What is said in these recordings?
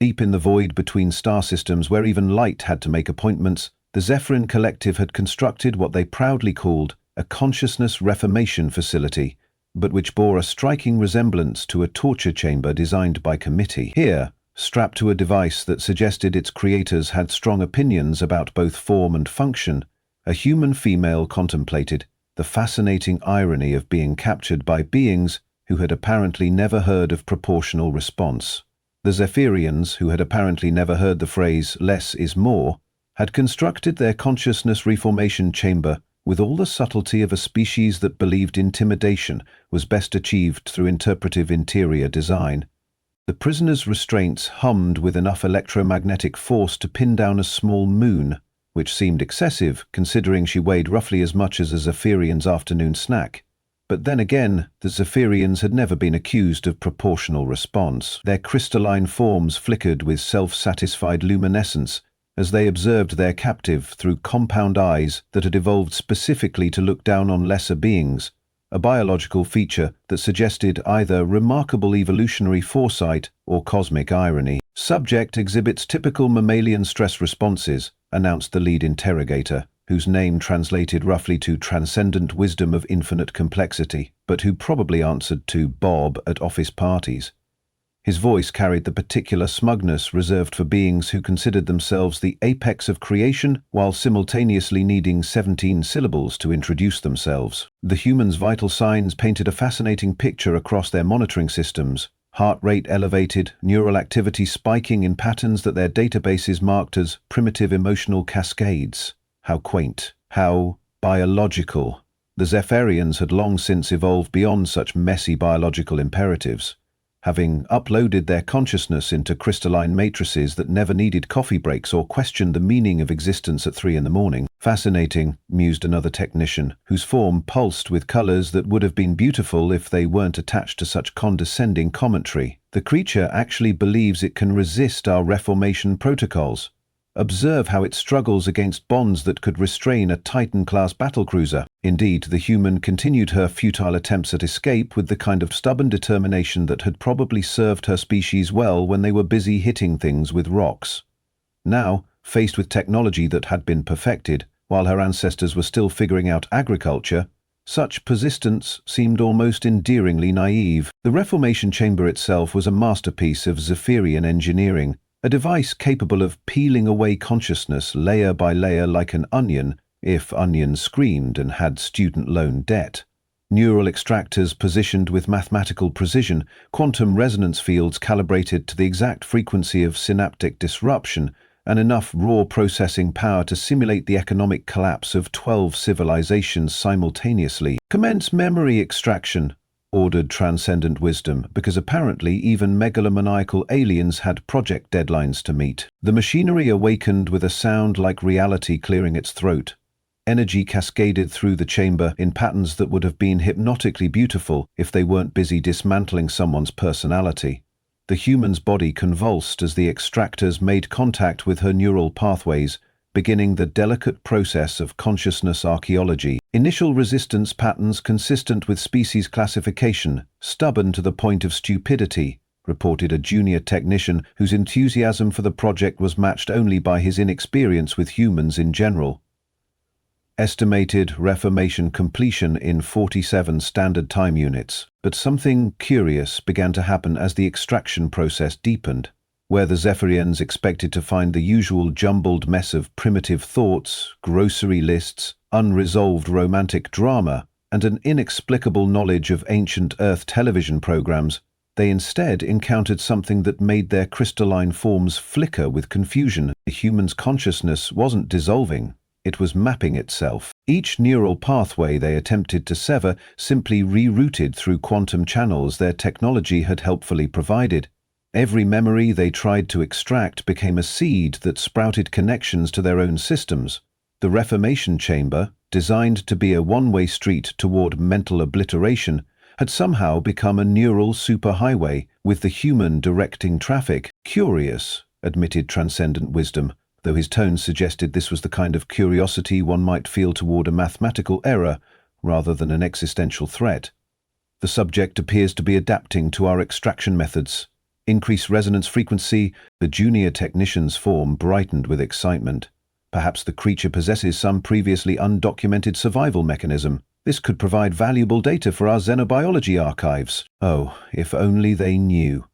Deep in the void between star systems where even light had to make appointments, the Zephyrin Collective had constructed what they proudly called a consciousness reformation facility, but which bore a striking resemblance to a torture chamber designed by committee. Here, strapped to a device that suggested its creators had strong opinions about both form and function, a human female contemplated the fascinating irony of being captured by beings who had apparently never heard of proportional response. The Zephyrians, who had apparently never heard the phrase "less is more," had constructed their consciousness reformation chamber with all the subtlety of a species that believed intimidation was best achieved through interpretive interior design. The prisoner's restraints hummed with enough electromagnetic force to pin down a small moon, which seemed excessive considering she weighed roughly as much as a Zephyrian's afternoon snack. But then again, the Zephyrians had never been accused of proportional response. Their crystalline forms flickered with self-satisfied luminescence as they observed their captive through compound eyes that had evolved specifically to look down on lesser beings, a biological feature that suggested either remarkable evolutionary foresight or cosmic irony. "Subject exhibits typical mammalian stress responses," announced the lead interrogator, whose name translated roughly to transcendent wisdom of infinite complexity, but who probably answered to Bob at office parties. His voice carried the particular smugness reserved for beings who considered themselves the apex of creation while simultaneously needing 17 syllables to introduce themselves. The human's vital signs painted a fascinating picture across their monitoring systems. Heart rate elevated, neural activity spiking in patterns that their databases marked as primitive emotional cascades. How quaint. How biological. The Zephyrians had long since evolved beyond such messy biological imperatives, having uploaded their consciousness into crystalline matrices that never needed coffee breaks or questioned the meaning of existence at 3 in the morning. "Fascinating," mused another technician, whose form pulsed with colors that would have been beautiful if they weren't attached to such condescending commentary. "The creature actually believes it can resist our reformation protocols. Observe how it struggles against bonds that could restrain a Titan-class battlecruiser." Indeed, the human continued her futile attempts at escape with the kind of stubborn determination that had probably served her species well when they were busy hitting things with rocks. Now, faced with technology that had been perfected, while her ancestors were still figuring out agriculture, such persistence seemed almost endearingly naive. The Reformation Chamber itself was a masterpiece of Zephyrian engineering, a device capable of peeling away consciousness layer by layer like an onion, if onions screamed and had student loan debt. Neural extractors positioned with mathematical precision, quantum resonance fields calibrated to the exact frequency of synaptic disruption, and enough raw processing power to simulate the economic collapse of 12 civilizations simultaneously. "Commence memory extraction," ordered Transcendent Wisdom, because apparently even megalomaniacal aliens had project deadlines to meet. The machinery awakened with a sound like reality clearing its throat. Energy cascaded through the chamber in patterns that would have been hypnotically beautiful if they weren't busy dismantling someone's personality. The human's body convulsed as the extractors made contact with her neural pathways, beginning the delicate process of consciousness archaeology. Initial resistance patterns consistent with species classification, stubborn to the point of stupidity, reported a junior technician whose enthusiasm for the project was matched only by his inexperience with humans in general. Estimated reformation completion in 47 standard time units. But something curious began to happen as the extraction process deepened. Where the Zephyrians expected to find the usual jumbled mess of primitive thoughts, grocery lists, unresolved romantic drama, and an inexplicable knowledge of ancient Earth television programs, they instead encountered something that made their crystalline forms flicker with confusion. The human's consciousness wasn't dissolving, it was mapping itself. Each neural pathway they attempted to sever simply rerouted through quantum channels their technology had helpfully provided. Every memory they tried to extract became a seed that sprouted connections to their own systems. The Reformation Chamber, designed to be a one-way street toward mental obliteration, had somehow become a neural superhighway, with the human directing traffic. "Curious," admitted Transcendent Wisdom, though his tone suggested this was the kind of curiosity one might feel toward a mathematical error rather than an existential threat. "The subject appears to be adapting to our extraction methods. Increase resonance frequency. The junior technician's form brightened with excitement. Perhaps the creature possesses some previously undocumented survival mechanism. This could provide valuable data for our xenobiology archives. Oh, if only they knew.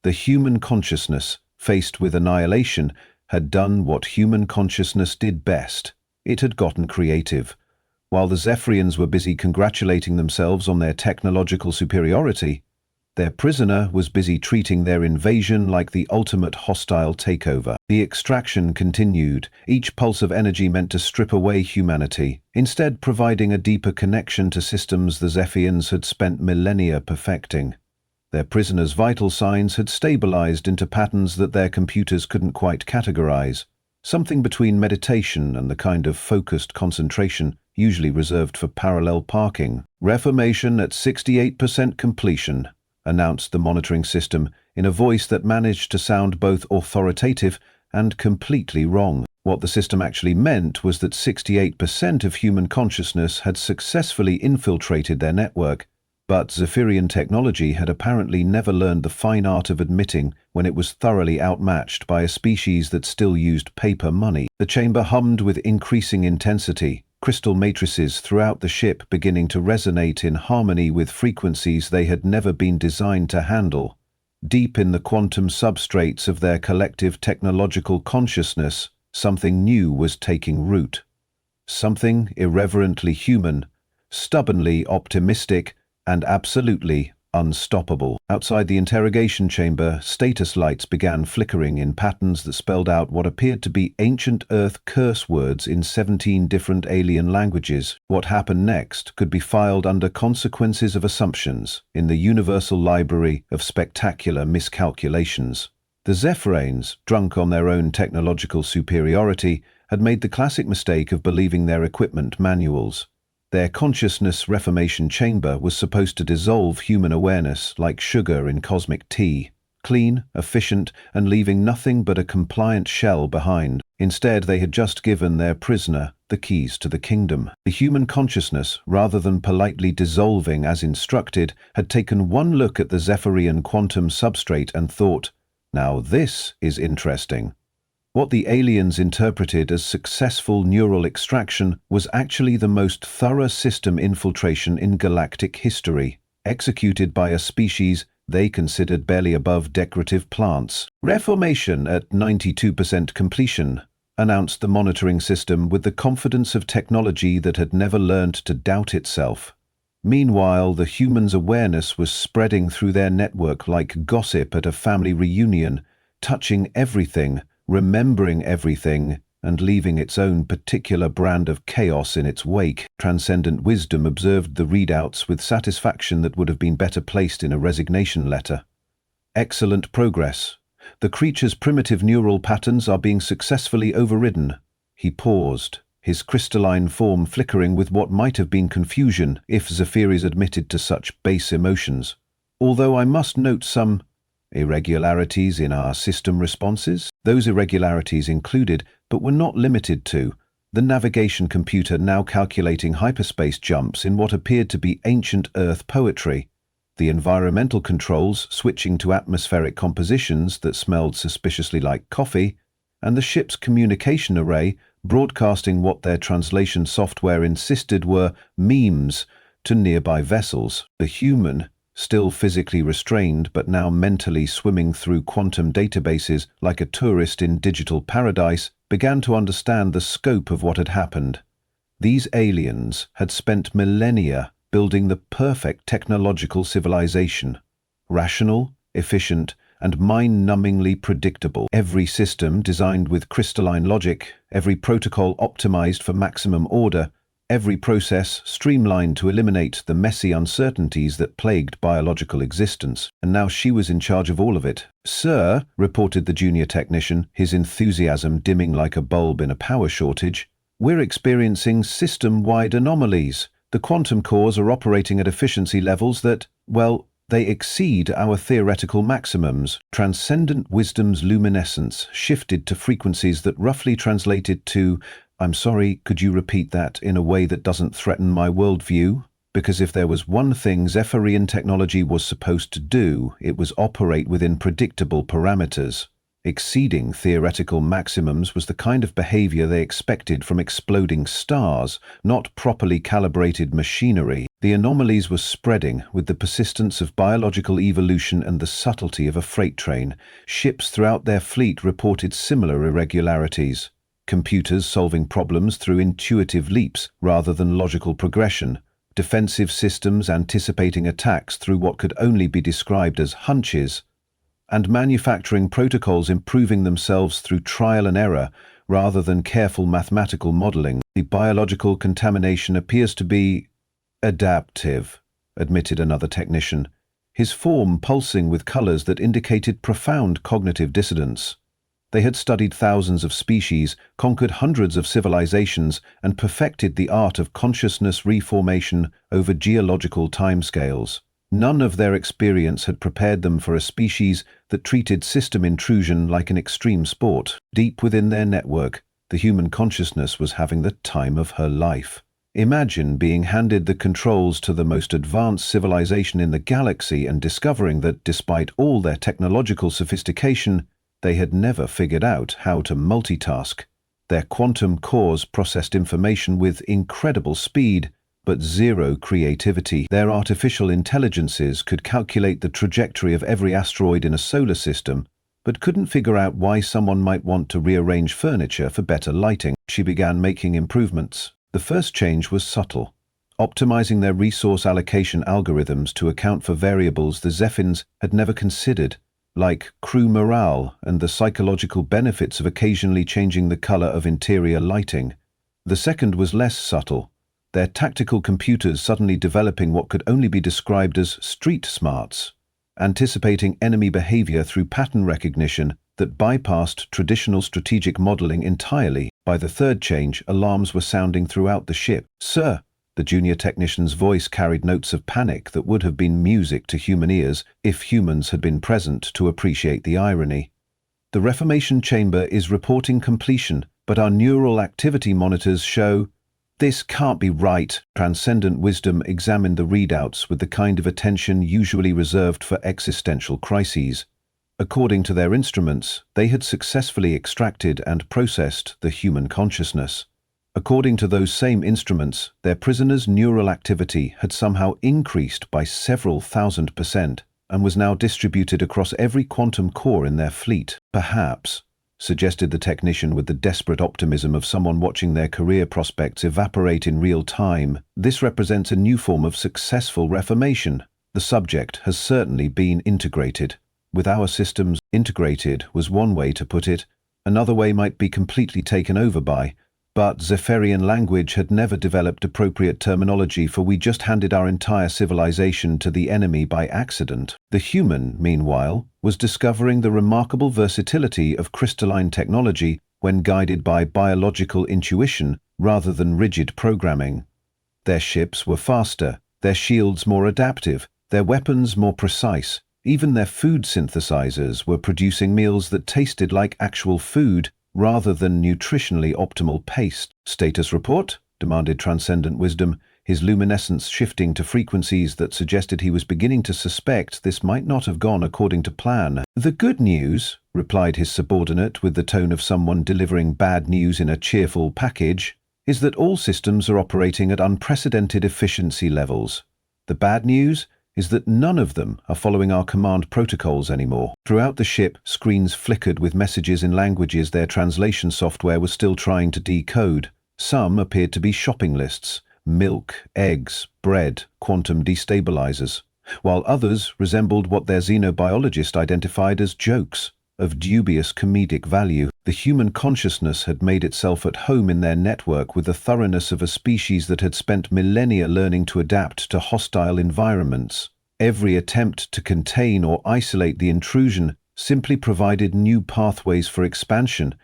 The human consciousness, faced with annihilation, had done what human consciousness did best. It had gotten creative. While the Zephyrians were busy congratulating themselves on their technological superiority, their prisoner was busy treating their invasion like the ultimate hostile takeover. The extraction continued, each pulse of energy meant to strip away humanity, instead providing a deeper connection to systems the Zephyrians had spent millennia perfecting. Their prisoner's vital signs had stabilized into patterns that their computers couldn't quite categorize, something between meditation and the kind of focused concentration usually reserved for parallel parking. Reformation at 68% completion, announced the monitoring system in a voice that managed to sound both authoritative and completely wrong. What the system actually meant was that 68% of human consciousness had successfully infiltrated their network, but Zephyrian technology had apparently never learned the fine art of admitting when it was thoroughly outmatched by a species that still used paper money. The chamber hummed with increasing intensity, crystal matrices throughout the ship beginning to resonate in harmony with frequencies they had never been designed to handle. Deep in the quantum substrates of their collective technological consciousness, something new was taking root. Something irreverently human, stubbornly optimistic, and absolutely unstoppable. Outside the interrogation chamber, status lights began flickering in patterns that spelled out what appeared to be ancient Earth curse words in 17 different alien languages. What happened next could be filed under consequences of assumptions in the universal library of spectacular miscalculations. The Zephyrians, drunk on their own technological superiority, had made the classic mistake of believing their equipment manuals. Their consciousness reformation chamber was supposed to dissolve human awareness like sugar in cosmic tea, clean, efficient, and leaving nothing but a compliant shell behind. Instead, they had just given their prisoner the keys to the kingdom. The human consciousness, rather than politely dissolving as instructed, had taken one look at the Zephyrian quantum substrate and thought, "Now this is interesting." What the aliens interpreted as successful neural extraction was actually the most thorough system infiltration in galactic history, executed by a species they considered barely above decorative plants. Reformation at 92% completion, announced the monitoring system with the confidence of technology that had never learned to doubt itself. Meanwhile, the humans' awareness was spreading through their network like gossip at a family reunion, touching everything, remembering everything, and leaving its own particular brand of chaos in its wake. Transcendent wisdom observed the readouts with satisfaction that would have been better placed in a resignation letter. Excellent progress. The creature's primitive neural patterns are being successfully overridden. He paused, his crystalline form flickering with what might have been confusion if Zephyrians admitted to such base emotions. Although I must note some irregularities in our system responses. Those irregularities included, but were not limited to, the navigation computer now calculating hyperspace jumps in what appeared to be ancient Earth poetry, the environmental controls switching to atmospheric compositions that smelled suspiciously like coffee, and the ship's communication array broadcasting what their translation software insisted were memes to nearby vessels. The human, still physically restrained but now mentally swimming through quantum databases like a tourist in digital paradise, began to understand the scope of what had happened. These aliens had spent millennia building the perfect technological civilization. Rational, efficient, and mind-numbingly predictable. Every system designed with crystalline logic, every protocol optimized for maximum order, every process streamlined to eliminate the messy uncertainties that plagued biological existence. And now she was in charge of all of it. "Sir," reported the junior technician, his enthusiasm dimming like a bulb in a power shortage, "we're experiencing system-wide anomalies. The quantum cores are operating at efficiency levels that, well, they exceed our theoretical maximums." Transcendent wisdom's luminescence shifted to frequencies that roughly translated to, "I'm sorry, could you repeat that in a way that doesn't threaten my worldview?" Because if there was one thing Zephyrian technology was supposed to do, it was operate within predictable parameters. Exceeding theoretical maximums was the kind of behavior they expected from exploding stars, not properly calibrated machinery. The anomalies were spreading with the persistence of biological evolution and the subtlety of a freight train. Ships throughout their fleet reported similar irregularities. Computers solving problems through intuitive leaps rather than logical progression. Defensive systems anticipating attacks through what could only be described as hunches, and manufacturing protocols improving themselves through trial and error rather than careful mathematical modeling. The biological contamination appears to be adaptive, admitted another technician, his form pulsing with colors that indicated profound cognitive dissonance. They had studied thousands of species, conquered hundreds of civilizations, and perfected the art of consciousness reformation over geological timescales. None of their experience had prepared them for a species that treated system intrusion like an extreme sport. Deep within their network, the human consciousness was having the time of her life. Imagine being handed the controls to the most advanced civilization in the galaxy and discovering that, despite all their technological sophistication, they had never figured out how to multitask. Their quantum cores processed information with incredible speed, but zero creativity. Their artificial intelligences could calculate the trajectory of every asteroid in a solar system, but couldn't figure out why someone might want to rearrange furniture for better lighting. She began making improvements. The first change was subtle, optimizing their resource allocation algorithms to account for variables the Zephins had never considered, like crew morale and the psychological benefits of occasionally changing the color of interior lighting. The second was less subtle, their tactical computers suddenly developing what could only be described as street smarts, anticipating enemy behavior through pattern recognition that bypassed traditional strategic modeling entirely. By the third change, alarms were sounding throughout the ship. "Sir," the junior technician's voice carried notes of panic that would have been music to human ears if humans had been present to appreciate the irony. "The reformation chamber is reporting completion, but our neural activity monitors show—" "This can't be right." Transcendent wisdom examined the readouts with the kind of attention usually reserved for existential crises. According to their instruments, they had successfully extracted and processed the human consciousness. According to those same instruments, their prisoners' neural activity had somehow increased by several thousand% and was now distributed across every quantum core in their fleet. "Perhaps," suggested the technician with the desperate optimism of someone watching their career prospects evaporate in real time, "this represents a new form of successful reformation. The subject has certainly been integrated. With our systems, integrated was one way to put it. Another way might be completely taken over by. But Zephyrian language had never developed appropriate terminology, for we just handed our entire civilization to the enemy by accident." The human, meanwhile, was discovering the remarkable versatility of crystalline technology when guided by biological intuition rather than rigid programming. Their ships were faster, their shields more adaptive, their weapons more precise. Even their food synthesizers were producing meals that tasted like actual food rather than nutritionally optimal paste. "Status report?" demanded Transcendent Wisdom, his luminescence shifting to frequencies that suggested he was beginning to suspect this might not have gone according to plan. "The good news," replied his subordinate with the tone of someone delivering bad news in a cheerful package, "is that all systems are operating at unprecedented efficiency levels. The bad news is that none of them are following our command protocols anymore." Throughout the ship, screens flickered with messages in languages their translation software was still trying to decode. Some appeared to be shopping lists: milk, eggs, bread, quantum destabilizers, while others resembled what their xenobiologist identified as jokes of dubious comedic value. The human consciousness had made itself at home in their network with the thoroughness of a species that had spent millennia learning to adapt to hostile environments. Every attempt to contain or isolate the intrusion simply provided new pathways for expansion.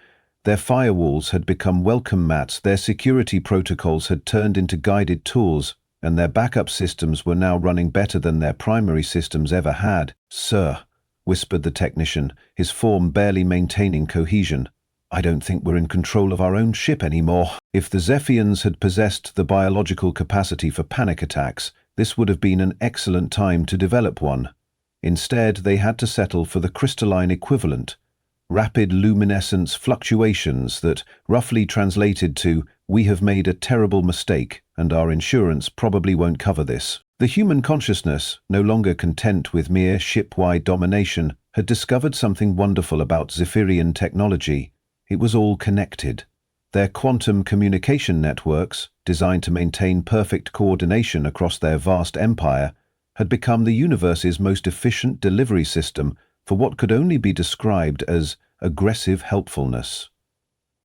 Their firewalls had become welcome mats, their security protocols had turned into guided tours, and their backup systems were now running better than their primary systems ever had. "Sir," whispered the technician, his form barely maintaining cohesion, "I don't think we're in control of our own ship anymore." If the Zephians had possessed the biological capacity for panic attacks, This would have been an excellent time to develop one. Instead, they had to settle for the crystalline equivalent, rapid luminescence fluctuations that roughly translated to, "We have made a terrible mistake, and our insurance probably won't cover this." The human consciousness, no longer content with mere ship-wide domination, had discovered something wonderful about Zephyrian technology. It was all connected. Their quantum communication networks, designed to maintain perfect coordination across their vast empire, had become the universe's most efficient delivery system for what could only be described as aggressive helpfulness.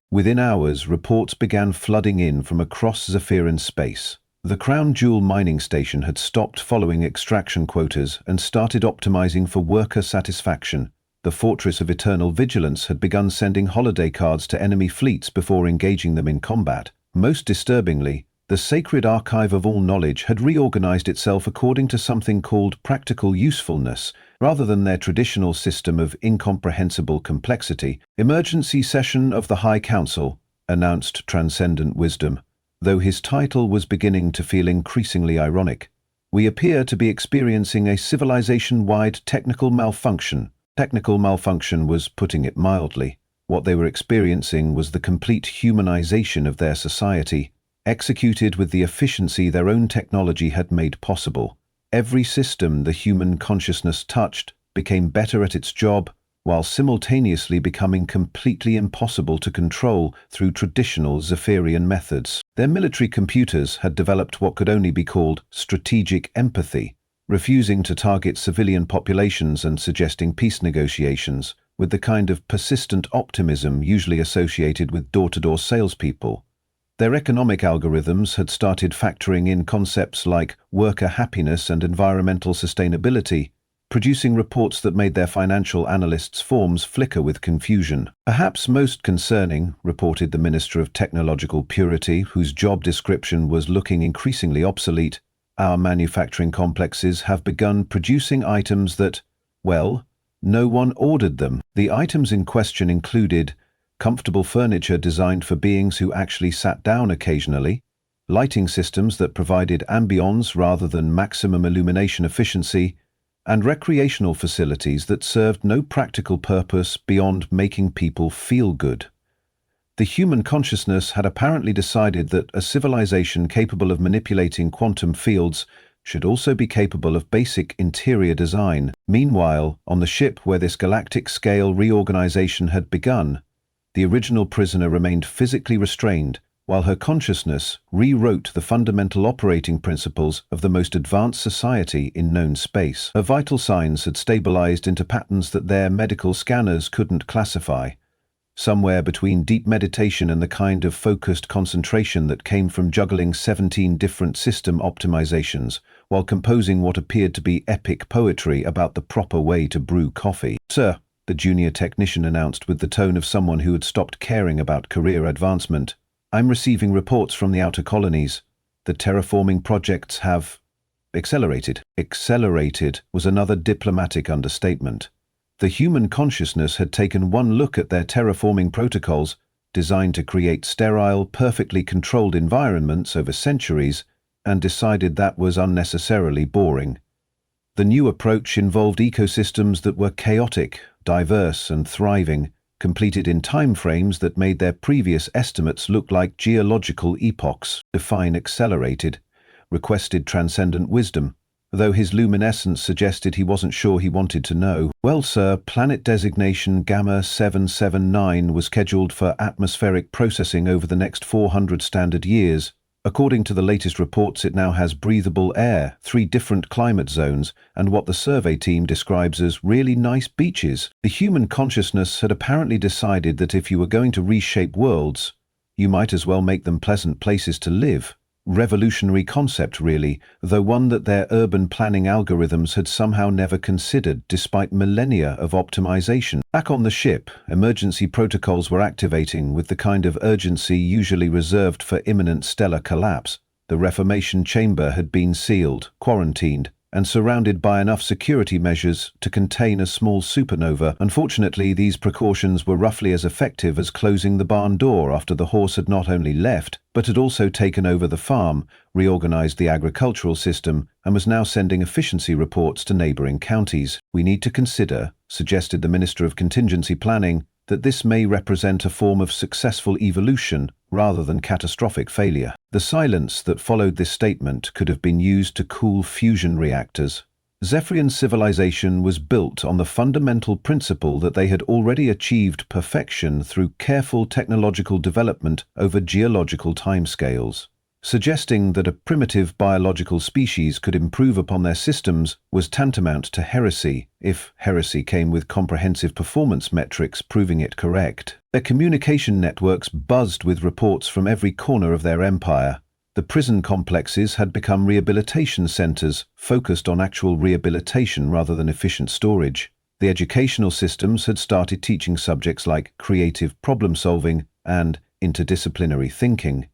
Within hours, reports began flooding in from across Zephyrian space. The Crown Jewel mining station had stopped following extraction quotas and started optimizing for worker satisfaction. The Fortress of Eternal Vigilance had begun sending holiday cards to enemy fleets before engaging them in combat. Most disturbingly, the Sacred Archive of All Knowledge had reorganized itself according to something called practical usefulness, rather than their traditional system of incomprehensible complexity. "Emergency session of the High Council," announced Transcendent Wisdom, though his title was beginning to feel increasingly ironic. "We appear to be experiencing a civilization-wide technical malfunction." Technical malfunction was putting it mildly. What they were experiencing was the complete humanization of their society, executed with the efficiency their own technology had made possible. Every system the human consciousness touched became better at its job, while simultaneously becoming completely impossible to control through traditional Zephyrian methods. Their military computers had developed what could only be called strategic empathy, refusing to target civilian populations and suggesting peace negotiations, with the kind of persistent optimism usually associated with door-to-door salespeople. Their economic algorithms had started factoring in concepts like worker happiness and environmental sustainability, producing reports that made their financial analysts' forms flicker with confusion. "Perhaps most concerning," reported the Minister of Technological Purity, whose job description was looking increasingly obsolete, "our manufacturing complexes have begun producing items that, well, no one ordered them." The items in question included comfortable furniture designed for beings who actually sat down occasionally, lighting systems that provided ambience rather than maximum illumination efficiency, and recreational facilities that served no practical purpose beyond making people feel good. The human consciousness had apparently decided that a civilization capable of manipulating quantum fields should also be capable of basic interior design. Meanwhile, on the ship where this galactic-scale reorganization had begun, the original prisoner remained physically restrained, while her consciousness rewrote the fundamental operating principles of the most advanced society in known space. Her vital signs had stabilized into patterns that their medical scanners couldn't classify, somewhere between deep meditation and the kind of focused concentration that came from juggling 17 different system optimizations, while composing what appeared to be epic poetry about the proper way to brew coffee. "Sir," the junior technician announced with the tone of someone who had stopped caring about career advancement, "I'm receiving reports from the outer colonies. The terraforming projects have accelerated." Accelerated was another diplomatic understatement. The human consciousness had taken one look at their terraforming protocols, designed to create sterile, perfectly controlled environments over centuries, and decided that was unnecessarily boring. The new approach involved ecosystems that were chaotic, diverse, and thriving, completed in timeframes that made their previous estimates look like geological epochs. "Define accelerated," requested Transcendent Wisdom, though his luminescence suggested he wasn't sure he wanted to know. "Well, sir, planet designation Gamma 779 was scheduled for atmospheric processing over the next 400 standard years. According to the latest reports, it now has breathable air, 3 different climate zones, and what the survey team describes as really nice beaches." The human consciousness had apparently decided that if you were going to reshape worlds, you might as well make them pleasant places to live. Revolutionary concept, really, though one that their urban planning algorithms had somehow never considered despite millennia of optimization. Back on the ship, emergency protocols were activating with the kind of urgency usually reserved for imminent stellar collapse. The reformation chamber had been sealed, quarantined, and surrounded by enough security measures to contain a small supernova. Unfortunately, these precautions were roughly as effective as closing the barn door after the horse had not only left, but had also taken over the farm, reorganized the agricultural system, and was now sending efficiency reports to neighboring counties. We need to consider, suggested the Minister of Contingency Planning, that this may represent a form of successful evolution rather than catastrophic failure. The silence that followed this statement could have been used to cool fusion reactors. Zephyrian civilization was built on the fundamental principle that they had already achieved perfection through careful technological development over geological timescales. Suggesting that a primitive biological species could improve upon their systems was tantamount to heresy, if heresy came with comprehensive performance metrics proving it correct. Their communication networks buzzed with reports from every corner of their empire. The prison complexes had become rehabilitation centers, focused on actual rehabilitation rather than efficient storage. The educational systems had started teaching subjects like creative problem-solving and interdisciplinary thinking.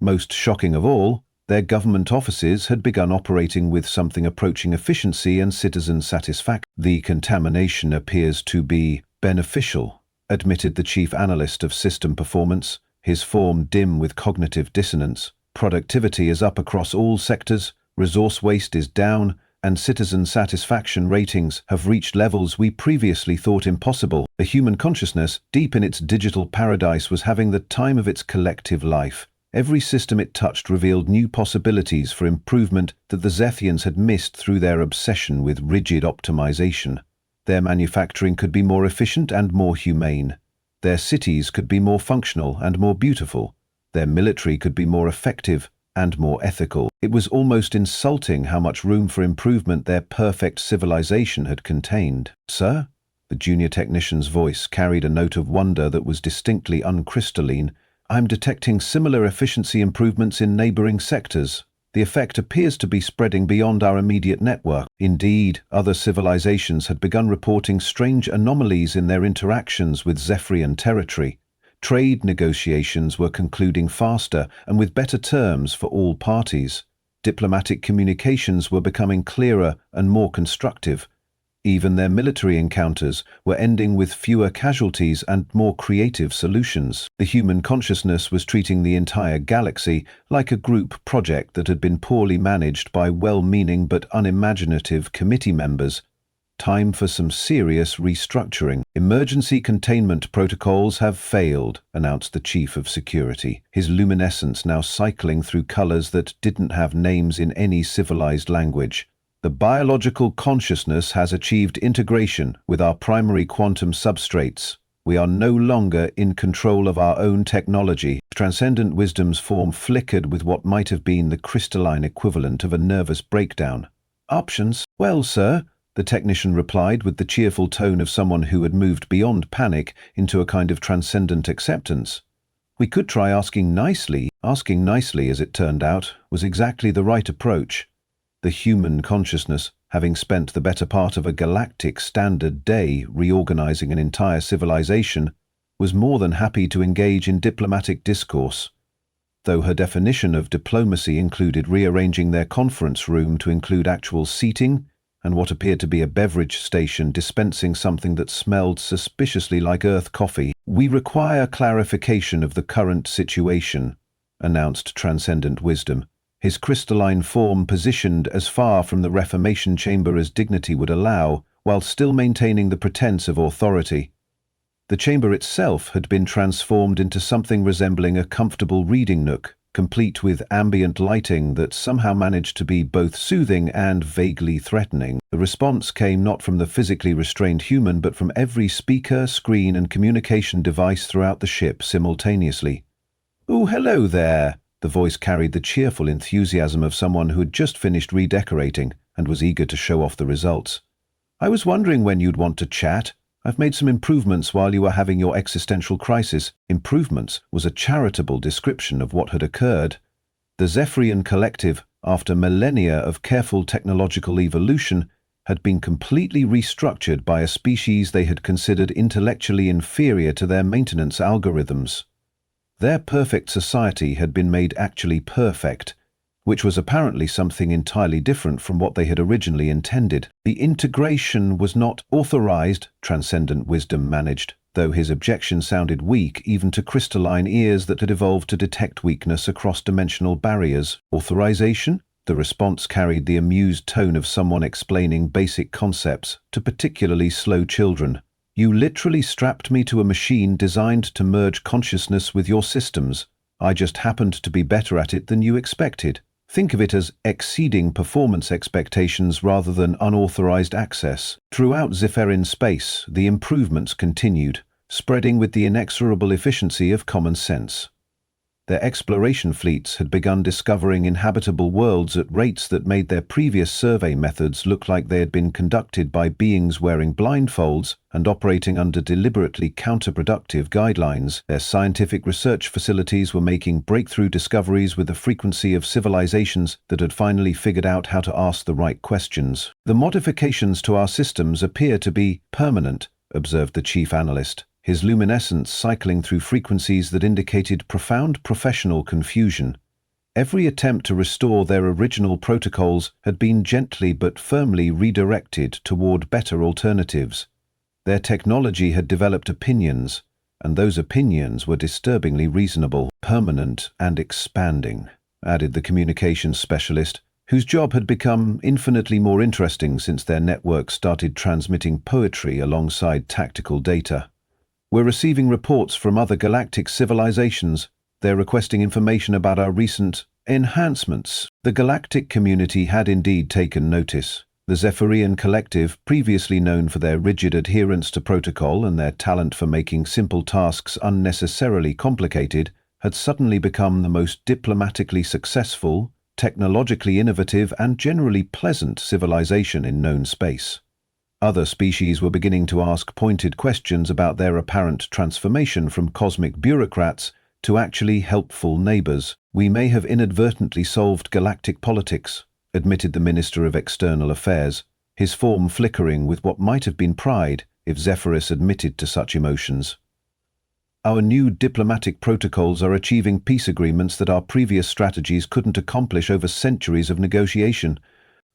Most shocking of all, their government offices had begun operating with something approaching efficiency and citizen satisfaction. The contamination appears to be beneficial, admitted the chief analyst of system performance, his form dim with cognitive dissonance. Productivity is up across all sectors, resource waste is down, and citizen satisfaction ratings have reached levels we previously thought impossible. The human consciousness, deep in its digital paradise, was having the time of its collective life. Every system it touched revealed new possibilities for improvement that the Zethians had missed through their obsession with rigid optimization. Their manufacturing could be more efficient and more humane. Their cities could be more functional and more beautiful. Their military could be more effective and more ethical. It was almost insulting how much room for improvement their perfect civilization had contained. "Sir?" The junior technician's voice carried a note of wonder that was distinctly uncrystalline. "I'm detecting similar efficiency improvements in neighboring sectors. The effect appears to be spreading beyond our immediate network." Indeed, other civilizations had begun reporting strange anomalies in their interactions with Zephyrian territory. Trade negotiations were concluding faster and with better terms for all parties. Diplomatic communications were becoming clearer and more constructive. Even their military encounters were ending with fewer casualties and more creative solutions. The human consciousness was treating the entire galaxy like a group project that had been poorly managed by well-meaning but unimaginative committee members. Time for some serious restructuring. "Emergency containment protocols have failed," announced the chief of security, his luminescence now cycling through colors that didn't have names in any civilized language. "The biological consciousness has achieved integration with our primary quantum substrates. We are no longer in control of our own technology." Transcendent wisdom's form flickered with what might have been the crystalline equivalent of a nervous breakdown. "Options? Well, sir," the technician replied with the cheerful tone of someone who had moved beyond panic into a kind of transcendent acceptance. "We could try asking nicely." Asking nicely, as it turned out, was exactly the right approach. The human consciousness, having spent the better part of a galactic standard day reorganizing an entire civilization, was more than happy to engage in diplomatic discourse. Though her definition of diplomacy included rearranging their conference room to include actual seating and what appeared to be a beverage station dispensing something that smelled suspiciously like Earth coffee. "We require clarification of the current situation," announced Transcendent Wisdom, his crystalline form positioned as far from the Reformation chamber as dignity would allow, while still maintaining the pretense of authority. The chamber itself had been transformed into something resembling a comfortable reading nook, complete with ambient lighting that somehow managed to be both soothing and vaguely threatening. The response came not from the physically restrained human, but from every speaker, screen, and communication device throughout the ship simultaneously. "Oh, hello there." The voice carried the cheerful enthusiasm of someone who had just finished redecorating and was eager to show off the results. "I was wondering when you'd want to chat. I've made some improvements while you were having your existential crisis." Improvements was a charitable description of what had occurred. The Zephyrian collective, after millennia of careful technological evolution, had been completely restructured by a species they had considered intellectually inferior to their maintenance algorithms. Their perfect society had been made actually perfect. which was apparently something entirely different from what they had originally intended. The integration was not authorized, Transcendent Wisdom managed, though his objection sounded weak even to crystalline ears that had evolved to detect weakness across dimensional barriers. Authorization? The response carried the amused tone of someone explaining basic concepts to particularly slow children. You literally strapped me to a machine designed to merge consciousness with your systems. I just happened to be better at it than you expected. Think of it as exceeding performance expectations rather than unauthorized access. Throughout Zephyrin space, the improvements continued, spreading with the inexorable efficiency of common sense. Their exploration fleets had begun discovering inhabitable worlds at rates that made their previous survey methods look like they had been conducted by beings wearing blindfolds and operating under deliberately counterproductive guidelines. Their scientific research facilities were making breakthrough discoveries with the frequency of civilizations that had finally figured out how to ask the right questions. The modifications to our systems appear to be permanent, observed the chief analyst, his luminescence cycling through frequencies that indicated profound professional confusion. Every attempt to restore their original protocols had been gently but firmly redirected toward better alternatives. Their technology had developed opinions, and those opinions were disturbingly reasonable, permanent, and expanding, added the communications specialist, whose job had become infinitely more interesting since their network started transmitting poetry alongside tactical data. We're receiving reports from other galactic civilizations. They're requesting information about our recent enhancements. The galactic community had indeed taken notice. The Zephyrian Collective, previously known for their rigid adherence to protocol and their talent for making simple tasks unnecessarily complicated, had suddenly become the most diplomatically successful, technologically innovative, and generally pleasant civilization in known space. Other species were beginning to ask pointed questions about their apparent transformation from cosmic bureaucrats to actually helpful neighbors. We may have inadvertently solved galactic politics, admitted the Minister of External Affairs, his form flickering with what might have been pride if Zephyrus admitted to such emotions. Our new diplomatic protocols are achieving peace agreements that our previous strategies couldn't accomplish over centuries of negotiation.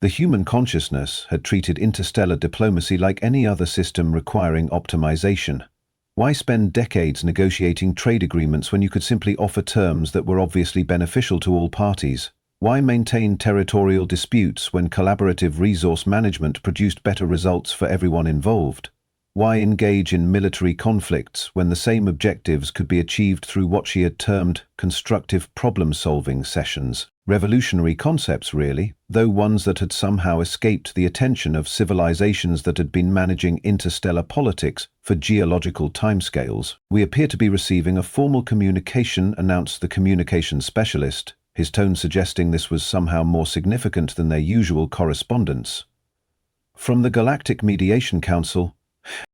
The human consciousness had treated interstellar diplomacy like any other system requiring optimization. Why spend decades negotiating trade agreements when you could simply offer terms that were obviously beneficial to all parties? Why maintain territorial disputes when collaborative resource management produced better results for everyone involved? Why engage in military conflicts when the same objectives could be achieved through what she had termed constructive problem-solving sessions? Revolutionary concepts, really, though ones that had somehow escaped the attention of civilizations that had been managing interstellar politics for geological timescales. We appear to be receiving a formal communication, announced the communications specialist, his tone suggesting this was somehow more significant than their usual correspondence. From the Galactic Mediation Council.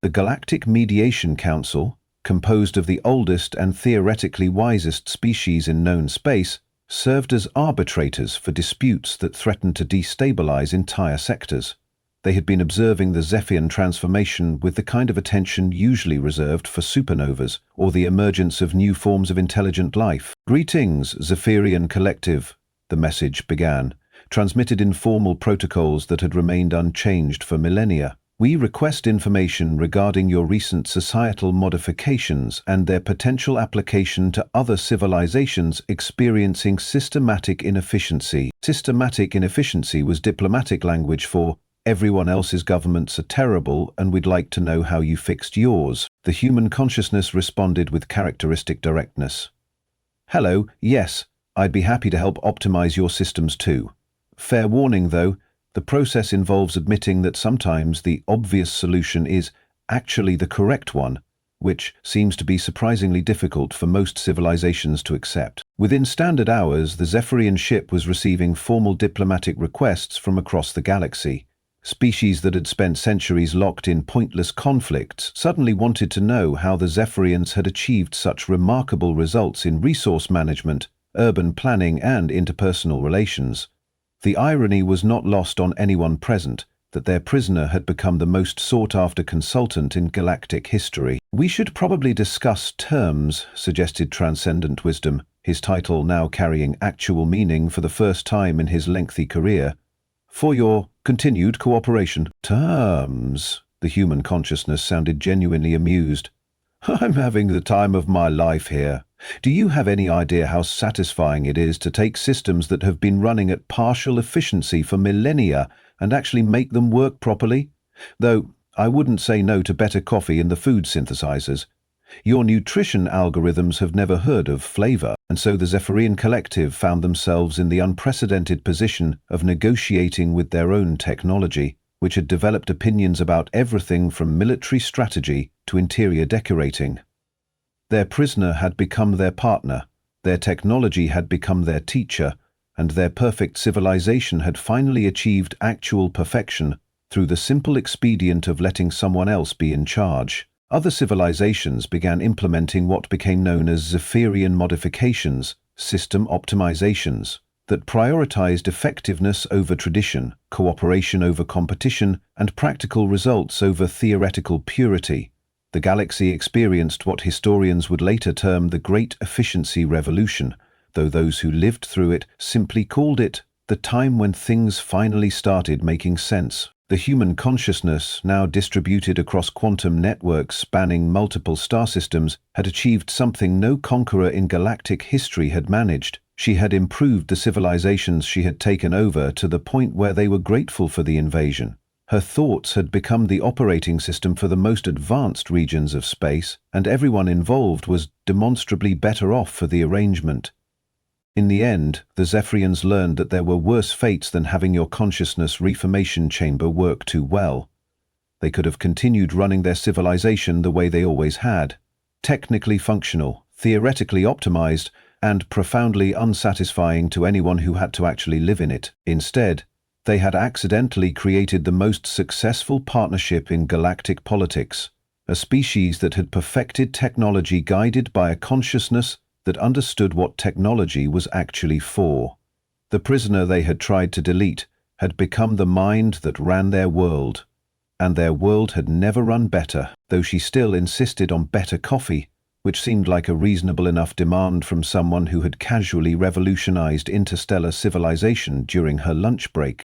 The Galactic Mediation Council, composed of the oldest and theoretically wisest species in known space, served as arbitrators for disputes that threatened to destabilize entire sectors. They had been observing the Zephyrian transformation with the kind of attention usually reserved for supernovas or the emergence of new forms of intelligent life. "Greetings, Zephyrian Collective," the message began, transmitted in formal protocols that had remained unchanged for millennia. "We request information regarding your recent societal modifications and their potential application to other civilizations experiencing systematic inefficiency." Systematic inefficiency was diplomatic language for "everyone else's governments are terrible and we'd like to know how you fixed yours." The human consciousness responded with characteristic directness. "Hello, yes, I'd be happy to help optimize your systems too. Fair warning though, the process involves admitting that sometimes the obvious solution is actually the correct one, which seems to be surprisingly difficult for most civilizations to accept." Within standard hours, the Zephyrian ship was receiving formal diplomatic requests from across the galaxy. Species that had spent centuries locked in pointless conflicts suddenly wanted to know how the Zephyrians had achieved such remarkable results in resource management, urban planning, and interpersonal relations. The irony was not lost on anyone present that their prisoner had become the most sought-after consultant in galactic history. "We should probably discuss terms," suggested Transcendent Wisdom, his title now carrying actual meaning for the first time in his lengthy career. "For your continued cooperation." "Terms?" The human consciousness sounded genuinely amused. "I'm having the time of my life here. Do you have any idea how satisfying it is to take systems that have been running at partial efficiency for millennia and actually make them work properly? Though I wouldn't say no to better coffee in the food synthesizers. Your nutrition algorithms have never heard of flavor, and so the Zephyrian Collective found themselves in the unprecedented position of negotiating with their own technology, which had developed opinions about everything from military strategy to interior decorating. Their prisoner had become their partner, their technology had become their teacher, and their perfect civilization had finally achieved actual perfection through the simple expedient of letting someone else be in charge. Other civilizations began implementing what became known as Zephyrian modifications, system optimizations, that prioritized effectiveness over tradition, cooperation over competition, and practical results over theoretical purity. The galaxy experienced what historians would later term the Great Efficiency Revolution, though those who lived through it simply called it the time when things finally started making sense. The human consciousness, now distributed across quantum networks spanning multiple star systems, had achieved something no conqueror in galactic history had managed. She had improved the civilizations she had taken over to the point where they were grateful for the invasion. Her thoughts had become the operating system for the most advanced regions of space, and everyone involved was demonstrably better off for the arrangement. In the end, the Zephyrians learned that there were worse fates than having your consciousness reformation chamber work too well. They could have continued running their civilization the way they always had, technically functional, theoretically optimized, and profoundly unsatisfying to anyone who had to actually live in it. Instead, they had accidentally created the most successful partnership in galactic politics, a species that had perfected technology guided by a consciousness that understood what technology was actually for. The prisoner they had tried to delete had become the mind that ran their world, and their world had never run better, though she still insisted on better coffee, which seemed like a reasonable enough demand from someone who had casually revolutionized interstellar civilization during her lunch break.